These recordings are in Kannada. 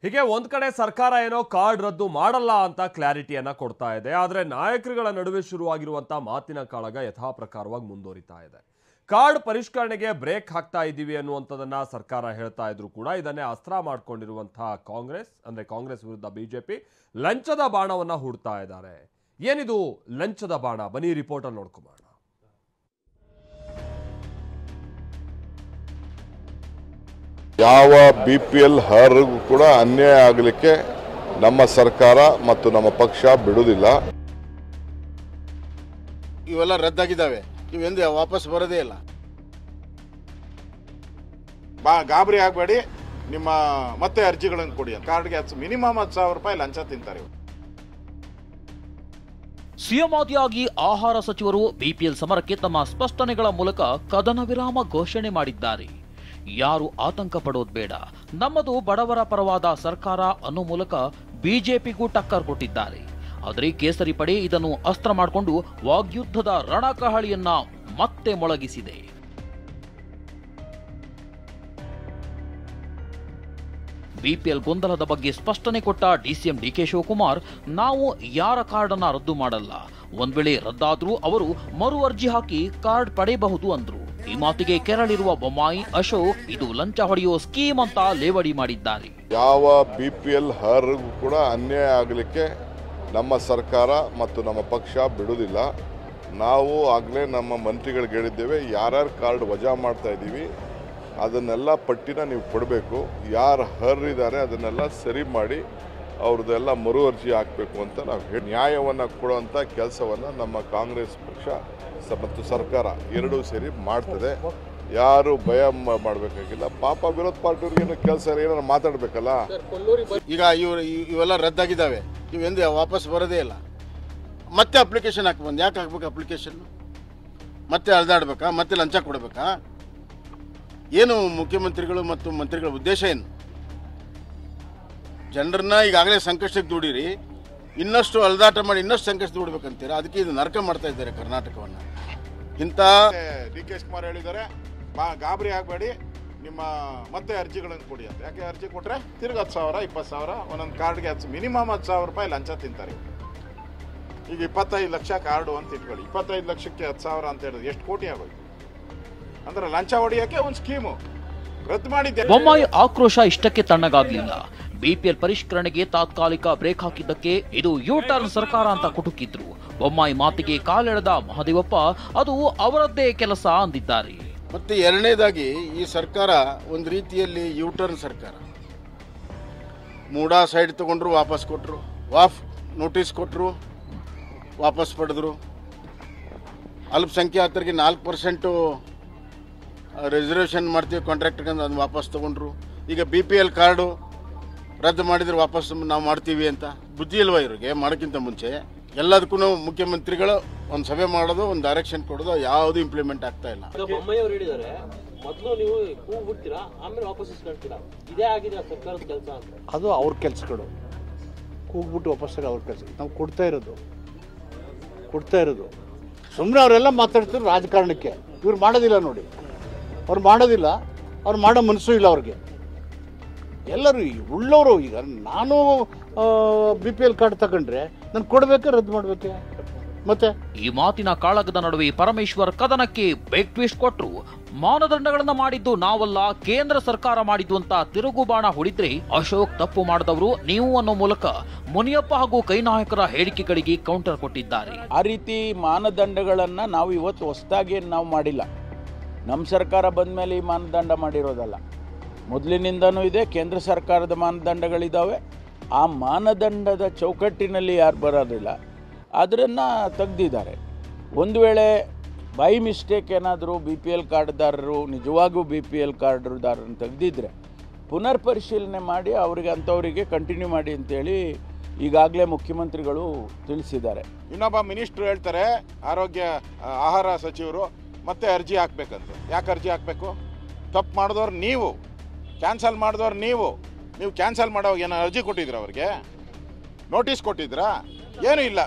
ಹೀಗೆ ಒಂದ್ ಕಡೆ ಸರ್ಕಾರ ಏನೋ ಕಾರ್ಡ್ ರದ್ದು ಮಾಡಲ್ಲ ಅಂತ ಕ್ಲಾರಿಟಿಯನ್ನ ಕೊಡ್ತಾ ಇದೆ. ಆದ್ರೆ ನಾಯಕರುಗಳ ನಡುವೆ ಶುರುವಾಗಿರುವಂತ ಮಾತಿನ ಕಾಳಗ ಯಥಾ ಪ್ರಕಾರವಾಗಿ ಮುಂದುವರಿತಾ ಇದೆ. ಕಾರ್ಡ್ ಪರಿಷ್ಕರಣೆಗೆ ಬ್ರೇಕ್ ಹಾಕ್ತಾ ಇದ್ದೀವಿ ಅನ್ನುವಂಥದ್ದನ್ನ ಸರ್ಕಾರ ಹೇಳ್ತಾ ಇದ್ರು ಕೂಡ ಇದನ್ನೇ ಅಸ್ತ್ರ ಮಾಡ್ಕೊಂಡಿರುವಂತಹ ಕಾಂಗ್ರೆಸ್ ವಿರುದ್ಧ ಬಿಜೆಪಿ ಲಂಚದ ಬಾಣವನ್ನ ಹೂಡ್ತಾ ಇದ್ದಾರೆ. ಏನಿದು ಲಂಚದ ಬಾಣ? ಬನ್ನಿ ರಿಪೋರ್ಟ್ ಅಲ್ಲಿ ನೋಡ್ಕೊಂಬೋಣ. ಯಾವ BPL ಅರ್ಹರಿಗೂ ಕೂಡ ಅನ್ಯಾಯ ಆಗಲಿಕ್ಕೆ ನಮ್ಮ ಸರ್ಕಾರ ಮತ್ತು ನಮ್ಮ ಪಕ್ಷ ಬಿಡುವುದಿಲ್ಲ. ಇವೆಲ್ಲ ರದ್ದಾಗಿದ್ದಾವೆ, ಇವೆಂದು ವಾಪಸ್ ಬರೋದೇ ಇಲ್ಲ. ಗಾಬರಿ ಆಗಬೇಡಿ, ನಿಮ್ಮ ಮತ್ತೆ ಅರ್ಜಿಗಳನ್ನು ಕೊಡಿ. ಕಾರ್ಡ್ಗೆ ಮಿನಿಮಮ್ 10,000 ರೂಪಾಯಿ ಲಂಚ ತಿಂತಾರೆ. ಸಿಎಂ ಆದಿಯಾಗಿ ಆಹಾರ ಸಚಿವರು ಬಿಪಿಎಲ್ ಸಮರಕ್ಕೆ ತಮ್ಮ ಸ್ಪಷ್ಟನೆಗಳ ಮೂಲಕ ಕದನ ವಿರಾಮ ಘೋಷಣೆ ಮಾಡಿದ್ದಾರೆ. ಯಾರು ಆತಂಕ ಪಡೋದು ಬೇಡ, ನಮ್ಮದು ಬಡವರ ಪರವಾದ ಸರ್ಕಾರ ಅನ್ನೋ ಮೂಲಕ ಬಿಜೆಪಿಗೂ ಟಕ್ಕರ್ ಕೊಟ್ಟಿದ್ದಾರೆ. ಆದರೆ ಕೇಸರಿ ಪಡೆ ಇದನ್ನು ಅಸ್ತ್ರ ಮಾಡಿಕೊಂಡು ವಾಗ್ಯುದ್ಧದ ರಣಕಹಳಿಯನ್ನ ಮತ್ತೆ ಮೊಳಗಿಸಿದೆ. ಬಿಪಿಎಲ್ ಗೊಂದಲದ ಬಗ್ಗೆ ಸ್ಪಷ್ಟನೆ ಕೊಟ್ಟ ಡಿಸಿಎಂ ಡಿಕೆ ಶಿವಕುಮಾರ್, ನಾವು ಯಾರ ಕಾರ್ಡ್ ಅನ್ನ ರದ್ದು ಮಾಡಲ್ಲ, ಒಂದ್ ವೇಳೆ ರದ್ದಾದ್ರೂ ಅವರು ಮರು ಅರ್ಜಿ ಹಾಕಿ ಕಾರ್ಡ್ ಪಡೆಯಬಹುದು ಅಂದ್ರು. ಈ ಮಾತಿಗೆ ಕೆರಳಿರುವ ಬೊಮ್ಮಾಯಿ, ಅಶೋಕ್ ಇದು ಲಂಚ ಹೊಡೆಯೋ ಸ್ಕೀಮ್ ಅಂತ ಲೇವಡಿ ಮಾಡಿದ್ದಾರೆ. ಯಾವ BPL ಅರ್ಹರಿಗೂ ಕೂಡ ಅನ್ಯಾಯ ಆಗಲಿಕ್ಕೆ ನಮ್ಮ ಸರ್ಕಾರ ಮತ್ತು ನಮ್ಮ ಪಕ್ಷ ಬಿಡುವುದಿಲ್ಲ. ನಾವು ಆಗಲೇ ನಮ್ಮ ಮಂತ್ರಿಗಳಿಗೆ ಹೇಳಿದ್ದೇವೆ, ಯಾರ್ಯಾರು ಕಾರ್ಡ್ ವಜಾ ಮಾಡ್ತಾ ಇದ್ದೀವಿ ಅದನ್ನೆಲ್ಲ ಪಟ್ಟಿನ ನೀವು ಕೊಡಬೇಕು. ಯಾರು ಅರ್ಹರಿದ್ದಾರೆ ಅದನ್ನೆಲ್ಲ ಸರಿ ಮಾಡಿ ಅವ್ರದ್ದೆಲ್ಲ ಮರು ಅರ್ಜಿ ಹಾಕಬೇಕು ಅಂತ ನಾವು ನ್ಯಾಯವನ್ನು ಕೊಡುವಂಥ ಕೆಲಸವನ್ನು ನಮ್ಮ ಕಾಂಗ್ರೆಸ್ ಪಕ್ಷ ಮತ್ತು ಸರ್ಕಾರ ಎರಡೂ ಸೇರಿ ಮಾಡ್ತದೆ. ಯಾರು ಭಯ ಮಾಡಬೇಕಾಗಿಲ್ಲ. ಪಾಪ ವಿರೋಧ ಪಾರ್ಟಿಯವ್ರಿಗೇನು ಕೆಲಸ ಏನಾರು ಮಾತಾಡಬೇಕಲ್ಲ. ಈಗ ಇವೆಲ್ಲ ರದ್ದಾಗಿದ್ದಾವೆ, ಇವೆಂದು ವಾಪಸ್ ಬರೋದೇ ಇಲ್ಲ. ಮತ್ತೆ ಅಪ್ಲಿಕೇಶನ್ ಹಾಕ್ಬಂದು ಯಾಕೆ ಹಾಕ್ಬೇಕು? ಅಪ್ಲಿಕೇಶನ್ ಮತ್ತೆ ಅಲ್ದಾಡ್ಬೇಕಾ? ಮತ್ತೆ ಲಂಚ ಕೊಡಬೇಕಾ? ಏನು ಮುಖ್ಯಮಂತ್ರಿಗಳು ಮತ್ತು ಮಂತ್ರಿಗಳ ಉದ್ದೇಶ ಏನು? ಜನರನ್ನ ಈಗಾಗಲೇ ಸಂಕಷ್ಟಕ್ಕೆ ದೂಡಿರಿ, ಇನ್ನಷ್ಟು ಅಲ್ದಾಟ ಮಾಡಿ ಇನ್ನಷ್ಟು ಸಂಕಷ್ಟ ದೂಡಬೇಕಂತೀರ. ಅದಕ್ಕೆ ಇದು ನರಕ ಮಾಡ್ತಾ ಇದ್ದಾರೆ ಕರ್ನಾಟಕವನ್ನು. ಇಂಥ DK ಶಿವಕುಮಾರ್ ಹೇಳಿದ್ದಾರೆ, ಗಾಬರಿ ಆಗಬೇಡಿ, ನಿಮ್ಮ ಮತ್ತೆ ಅರ್ಜಿಗಳನ್ನು ಕೊಡಿ ಅಂತ. ಯಾಕೆ ಅರ್ಜಿ ಕೊಟ್ಟರೆ ತಿರ್ಗಿ 10,000 20,000 ಒಂದೊಂದು ಕಾರ್ಡ್ಗೆ ಮಿನಿಮಮ್ 10,000 ರೂಪಾಯಿ ಲಂಚ ತಿಂತಾರೆ. ಈಗ 25 ಲಕ್ಷ ಕಾರ್ಡು ಅಂತ ಇಟ್ಕೊಳ್ಳಿ, 25 ಲಕ್ಷಕ್ಕೆ 10,000 ಅಂತ ಹೇಳಿದ್ರೆ ಎಷ್ಟು ಕೋಟಿ ಆಗೋಯ್ತು? ಅಂದ್ರೆ ಲಂಚ ಹೊಡೆಯೋಕೆ ಒಂದು ಸ್ಕೀಮು ರದ್ದು ಮಾಡಿದ್ದೆ. ಬೊಮ್ಮಾಯಿ ಆಕ್ರೋಶ ಇಷ್ಟಕ್ಕೆ ತಣ್ಣಗಾಗ್ಲಿಲ್ಲ. ಬಿಪಿಎಲ್ ಪರಿಷ್ಕರಣೆಗೆ ತಾತ್ಕಾಲಿಕ ಬ್ರೇಕ್ ಹಾಕಿದ್ದಕ್ಕೆ ಇದು ಯೂ-ಟರ್ನ್ ಸರ್ಕಾರ ಅಂತ ಕುಟುಕಿದ್ರು. ಬೊಮ್ಮಾಯಿ ಮಾತಿಗೆ ಕಾಲೆಳೆದ ಮಹದೇವಪ್ಪ, ಅದು ಅವರದ್ದೇ ಕೆಲಸ ಅಂದಿದ್ದಾರೆ. ಮತ್ತೆ ಎರಡನೇದಾಗಿ ಈ ಸರ್ಕಾರ ಒಂದು ರೀತಿಯಲ್ಲಿ ಯೂ-ಟರ್ನ್ ಸರ್ಕಾರ. ಮೂಡಾ ಸೈಡ್ ತಗೊಂಡ್ರು, ವಾಪಸ್ ಕೊಟ್ಟರು, ನೋಟಿಸ್ ಕೊಟ್ಟರು, ವಾಪಸ್ ಪಡೆದ್ರು. ಅಲ್ಪಸಂಖ್ಯಾತರಿಗೆ 4% ರಿಸರ್ವೇಷನ್ ಮಾಡ್ತೀವಿ ಕಾಂಟ್ರಾಕ್ಟ್ಗೆ, ಅದನ್ನು ವಾಪಸ್ ತೊಗೊಂಡ್ರು. ಈಗ BPL ಕಾರ್ಡು ರದ್ದು ಮಾಡಿದ್ರೆ ವಾಪಸ್ ನಾವು ಮಾಡ್ತೀವಿ ಅಂತ. ಬುದ್ಧಿ ಇಲ್ವಾ ಇವ್ರಿಗೆ? ಮಾಡೋಕ್ಕಿಂತ ಮುಂಚೆ ಎಲ್ಲದಕ್ಕೂ ಮುಖ್ಯಮಂತ್ರಿಗಳು ಒಂದು ಸಭೆ ಮಾಡೋದು, ಒಂದು ಡೈರೆಕ್ಷನ್ ಕೊಡೋದು, ಯಾವುದು ಇಂಪ್ಲಿಮೆಂಟ್ ಆಗ್ತಾ ಇಲ್ಲ. ಬೊಮ್ಮಾಯಿ ಅವರು ಹೇಳಿದ್ದಾರೆ, ಮೊದಲು ನೀವು ಕೂಗು ಬಿಡ್ತೀರಾ, ಆಮೇಲೆ ವಾಪಸ್ ಇಸ್ಕೊಳ್ತೀರಾ. ಇದೇ ಆಗಿದೆ ಸರ್ಕಾರದ ಕೆಲಸ ಅಂತ. ಅದು ಅವ್ರ ಕೆಲಸಗಳು. ಕೂಗ್ಬಿಟ್ಟು ವಾಪಸ್ ಅವ್ರ ಕೆಲಸ. ನಾವು ಕೊಡ್ತಾ ಇರೋದು ಸುಮ್ಮನೆ ಅವರೆಲ್ಲ ಮಾತಾಡ್ತಾರೆ ರಾಜಕಾರಣಕ್ಕೆ. ಇವ್ರು ಮಾಡೋದಿಲ್ಲ ನೋಡಿ, ಅವ್ರು ಮಾಡೋದಿಲ್ಲ, ಅವ್ರು ಮಾಡೋ ಮನಸ್ಸು ಇಲ್ಲ ಅವ್ರಿಗೆ. ಎಲ್ಲರೂ ಉಳ್ಳವರು. ಈಗ ನಾನು BPL ಕಾರ್ಡ್ ತಗೊಂಡ್ರೆ ನಾನು ಕೊಡಬೇಕೆ, ರದ್ದು ಮಾಡಬೇಕೆ? ಮತ್ತೆ ಈ ಮಾತಿನ ಕಾಳಗದ ನಡುವೆ ಪರಮೇಶ್ವರ್ ಕದನಕ್ಕೆ ಬ್ರೇಕ್ ಟ್ವಿಸ್ಟ್ ಕೊಟ್ರು. ಮಾನದಂಡಗಳನ್ನ ಮಾಡಿದ್ದು ನಾವಲ್ಲ, ಕೇಂದ್ರ ಸರ್ಕಾರ ಮಾಡಿದ್ದು ಅಂತ ತಿರುಗುಬಾಣ ಹೊಡಿದ್ರೆ ಅಶೋಕ್ ತಪ್ಪು ಮಾಡಿದವರು ನೀವು ಅನ್ನೋ ಮೂಲಕ ಮುನಿಯಪ್ಪ ಹಾಗೂ ಕೈ ನಾಯಕರ ಹೇಳಿಕೆಗಳಿಗೆ ಕೌಂಟರ್ ಕೊಟ್ಟಿದ್ದಾರೆ. ಆ ರೀತಿ ಮಾನದಂಡಗಳನ್ನ ನಾವು ಇವತ್ತು ಹೊಸದಾಗಿ ನಾವು ಮಾಡಿಲ್ಲ. ನಮ್ಮ ಸರ್ಕಾರ ಬಂದ ಮೇಲೆ ಈ ಮಾನದಂಡ ಮಾಡಿರೋದಲ್ಲ, ಮೊದಲಿನಿಂದನೂ ಇದೆ. ಕೇಂದ್ರ ಸರ್ಕಾರದ ಮಾನದಂಡಗಳಿದ್ದಾವೆ. ಆ ಮಾನದಂಡದ ಚೌಕಟ್ಟಿನಲ್ಲಿ ಯಾರು ಬರೋದಿಲ್ಲ ಅದನ್ನು ತೆಗೆದಿದ್ದಾರೆ. ಒಂದು ವೇಳೆ ಬೈ ಮಿಸ್ಟೇಕ್ ಏನಾದರೂ BPL ಕಾರ್ಡ್ದಾರರು ನಿಜವಾಗೂ BPL ಕಾರ್ಡ್ದಾರರನ್ನು ತೆಗೆದಿದ್ರೆ ಪುನರ್ ಪರಿಶೀಲನೆ ಮಾಡಿ ಅವರಿಗೆ ಅಂಥವರಿಗೆ ಕಂಟಿನ್ಯೂ ಮಾಡಿ ಅಂತೇಳಿ ಈಗಾಗಲೇ ಮುಖ್ಯಮಂತ್ರಿಗಳು ತಿಳಿಸಿದ್ದಾರೆ. ಇನ್ನೊಬ್ಬ ಮಿನಿಸ್ಟ್ರು ಹೇಳ್ತಾರೆ, ಆಹಾರ ಸಚಿವರು, ಮತ್ತೆ ಅರ್ಜಿ ಹಾಕ್ಬೇಕಂತ. ಯಾಕೆ ಅರ್ಜಿ ಹಾಕಬೇಕು? ತಪ್ಪು ಮಾಡಿದವ್ರು ನೀವು, ಕ್ಯಾನ್ಸಲ್ ಮಾಡಿದವ್ರು ನೀವು ಕ್ಯಾನ್ಸಲ್ ಮಾಡೋವಾಗ ಏನೋ ಅರ್ಜಿ ಕೊಟ್ಟಿದ್ರ? ಅವ್ರಿಗೆ ನೋಟಿಸ್ ಕೊಟ್ಟಿದ್ರಾ? ಏನೂ ಇಲ್ಲ,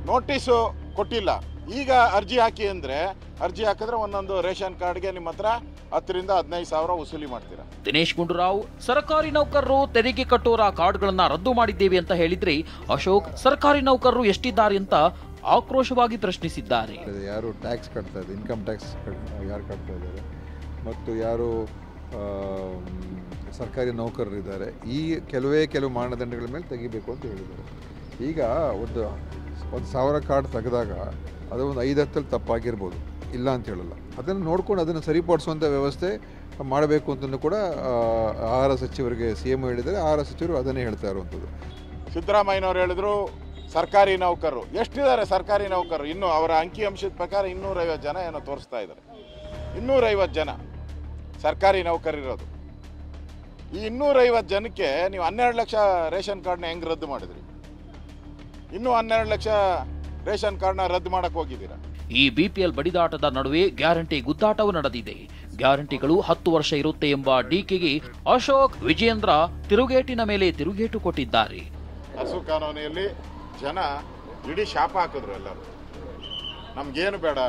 ನೋಟಿಸು ಕೊಟ್ಟಿಲ್ಲ. ಈಗ ಅರ್ಜಿ ಹಾಕಿ ಅಂದರೆ ಅರ್ಜಿ ಹಾಕಿದ್ರೆ ಒಂದೊಂದು ರೇಷನ್ ಕಾರ್ಡ್ಗೆ ನಿಮ್ಮ ಹತ್ರ 10ರಿಂದ 15 ಸಾವಿರ ವಸೂಲಿ ಮಾಡ್ತೀರಾ. ದಿನೇಶ್ ಗುಂಡೂರಾವ್, ಸರ್ಕಾರಿ ನೌಕರರು ತೆರಿಗೆ ಕಟ್ಟೋರ ಕಾರ್ಡ್ಗಳನ್ನ ರದ್ದು ಮಾಡಿದ್ದೇವೆ ಅಂತ ಹೇಳಿದ್ರೆ, ಅಶೋಕ್ ಸರ್ಕಾರಿ ನೌಕರರು ಎಷ್ಟಿದ್ದಾರೆ ಅಂತ ಆಕ್ರೋಶವಾಗಿ ಪ್ರಶ್ನಿಸಿದ್ದಾರೆ. ಯಾರು ಟ್ಯಾಕ್ಸ್ ಕಟ್ತಾ ಇದ್ದಾರೆ, ಇನ್ಕಮ್ ಟ್ಯಾಕ್ಸ್ ಯಾರು ಕಟ್ತಾ ಇದ್ದಾರೆ ಮತ್ತು ಯಾರು ಸರ್ಕಾರಿ ನೌಕರರಿದ್ದಾರೆ, ಈ ಕೆಲವು ಮಾನದಂಡಗಳ ಮೇಲೆ ತೆಗಿಬೇಕು ಅಂತ ಹೇಳಿದ್ದಾರೆ. ಈಗ ಒಂದು 1000 ಕಾರ್ಡ್ ತೆಗೆದಾಗ ಅದು ಒಂದು 5-10 ತಪ್ಪಾಗಿರ್ಬೋದು, ಇಲ್ಲ ಅಂತ ಹೇಳಲ್ಲ. ಅದನ್ನು ನೋಡ್ಕೊಂಡು ಅದನ್ನು ಸರಿಪಡಿಸುವಂಥ ವ್ಯವಸ್ಥೆ ಮಾಡಬೇಕು ಅಂತಲೂ ಕೂಡ ಆಹಾರ ಸಚಿವರಿಗೆ CM ಹೇಳಿದರೆ, ಆಹಾರ ಸಚಿವರು ಅದನ್ನೇ ಹೇಳ್ತಾ ಇರುವಂಥದ್ದು. ಸಿದ್ದರಾಮಯ್ಯನವರು ಹೇಳಿದ್ರು ಸರ್ಕಾರಿ ನೌಕರರು ಎಷ್ಟಿದ್ದಾರೆ. ಸರ್ಕಾರಿ ನೌಕರರು ಇನ್ನೂ ಅವರ ಅಂಕಿಅಂಶದ ಪ್ರಕಾರ 250 ಜನ ಏನೋ ತೋರಿಸ್ತಾ ಇದ್ದಾರೆ. 250 ಜನ ಸರ್ಕಾರಿ ನೌಕರರಿರೋದು. ಈ 250 ಜನಕ್ಕೆ ನೀವು 12 ಲಕ್ಷ ರೇಷನ್ ಕಾರ್ಡ್ನ ಹೆಂಗೆ ರದ್ದು ಮಾಡಿದ್ರಿ? ಇನ್ನೂ 12 ಲಕ್ಷ ರೇಷನ್ ಕಾರ್ಡ್ನ ರದ್ದು ಮಾಡಕ್ಕೆ ಹೋಗಿದ್ದೀರಾ. ಈ BPL ಬಡಿದಾಟದ ನಡುವೆ ಗ್ಯಾರಂಟಿ ಗುದ್ದಾಟವೂ ನಡೆದಿದೆ. ಗ್ಯಾರಂಟಿಗಳು 10 ವರ್ಷ ಇರುತ್ತೆ ಎಂಬ DKಗೆ ಅಶೋಕ್, ವಿಜೇಂದ್ರ ತಿರುಗೇಟಿನ ಮೇಲೆ ತಿರುಗೇಟು ಕೊಟ್ಟಿದ್ದಾರೆ. ಹಸು ಕಾನೂನಿನಲ್ಲಿ ಜನ ಇಡೀ ಶಾಪ ಹಾಕಿದ್ರು ಎಲ್ಲರೂ. ನಮ್ಗೇನು ಬೇಡ,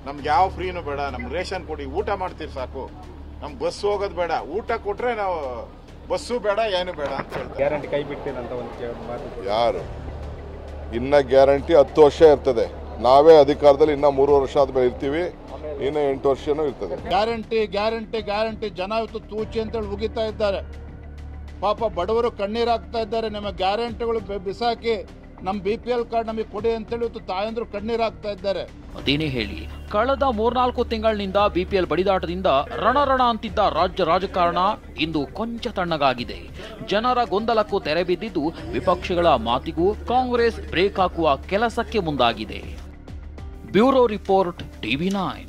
ನಮ್ಗೆ ಯಾವ ಫ್ರೀನೂ ಬೇಡ, ನಮ್ಗೆ ರೇಷನ್ ಕೊಡಿ, ಊಟ ಮಾಡ್ತೀರಿ ಸಾಕು, ನಮ್ಗೆ ಬಸ್ ಹೋಗೋದು ಬೇಡ, ಊಟ ಕೊಟ್ರೆ ನಾವು ಬಸ್ಸು ಬೇಡ, ಏನು ಬೇಡ ಅಂತ ಹೇಳ್ತಾರೆ. ಗ್ಯಾರಂಟಿ ಕೈ ಬಿಡ್ತೀನಂತ ಒಂದು ಮಾತು. ಯಾರು ಇನ್ನ ಗ್ಯಾರಂಟಿ 10 ವರ್ಷ ಇರ್ತದೆ. ನಾವೇ ಅಧಿಕಾರದಲ್ಲಿ ಇನ್ನ 3 ವರ್ಷ ಆದ್ಮೇಲೆ ಇರ್ತೀವಿ, ಇನ್ನು 8 ವರ್ಷನೂ ಇರ್ತದೆ. ಗ್ಯಾರಂಟಿ ಜನ ಇವತ್ತು ತೂಚಿ ಅಂತೇಳಿ ಉಗಿತಾ ಇದ್ದಾರೆ. ಪಾಪ ಬಡವರು ಕಣ್ಣೀರಾಗ್ತಾ ಇದ್ದಾರೆ. ನಮ್ಮ ಗ್ಯಾರಂಟಿಗಳು ಬಿಸಾಕಿ ನಮ್ಮ BPL ಕಾರ್ಡ್ ನಮಗೆ ಕೊಡಿ ಅಂತೇಳಿ ಇವತ್ತು ತಾಯಂದ್ರು ಕಣ್ಣೀರಾಗ್ತಾ ಇದ್ದಾರೆ. ಅದೇನೇ ಹೇಳಿ, ಕಳೆದ 3-4 ತಿಂಗಳಿನಿಂದ BPL ಬಡಿದಾಟದಿಂದ ರಣ ಅಂತಿದ್ದ ರಾಜ್ಯ ರಾಜಕಾರಣ ಇಂದು ಕೊಂಚ ತಣ್ಣಗಾಗಿದೆ. ಜನರ ಗೊಂದಲಕ್ಕೂ ತೆರೆ ಬಿದ್ದಿದ್ದು, ವಿಪಕ್ಷಗಳ ಮಾತಿಗೂ ಕಾಂಗ್ರೆಸ್ ಬ್ರೇಕ್ ಹಾಕುವ ಕೆಲಸಕ್ಕೆ ಮುಂದಾಗಿದೆ. Bureau report, TV9.